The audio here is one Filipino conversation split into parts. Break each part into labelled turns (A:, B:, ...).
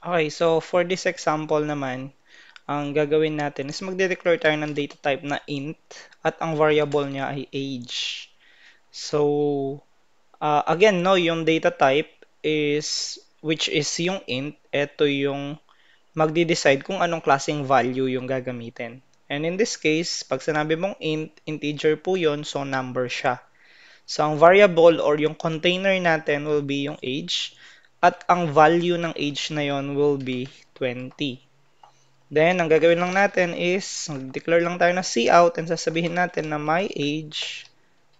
A: Okay, so for this example naman, ang gagawin natin is magde-declare tayo ng data type na int at ang variable niya ay age. So, again, no, yung data type is, which is yung int, ito yung magde-decide kung anong klaseng value yung gagamitin. And in this case, pag sinabi mong int, integer po yun, so number siya. So, ang variable or yung container natin will be yung age at ang value ng age na yon will be 20. Then, ang gagawin lang natin is mag-declare lang tayo na cout and sasabihin natin na my age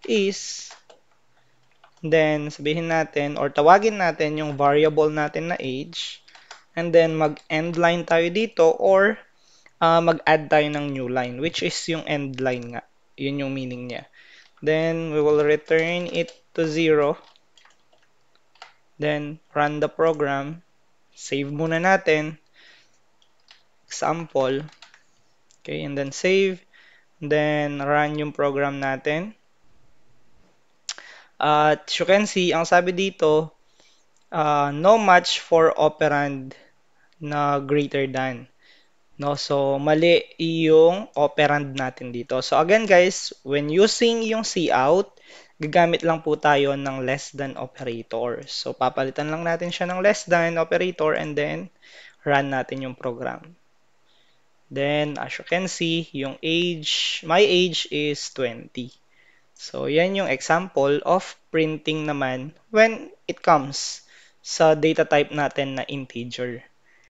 A: is, then sabihin natin or tawagin natin yung variable natin na age, and then mag-end line tayo dito or mag-add tayo ng new line, which is yung end line nga. Yun yung meaning niya. Then, we will return it to 0. Then, run the program. Save muna natin. Example. Okay, and then save. Then, run yung program natin. At you can see, ang sabi dito, no match for operand na greater than. No, so mali yung operand natin dito. So again guys, when using yung cout, gagamit lang po tayo ng less than operator. So papalitan lang natin siya ng less than operator and then run natin yung program. Then as you can see, yung age, my age is 20. So yan yung example of printing naman when it comes sa data type natin na integer.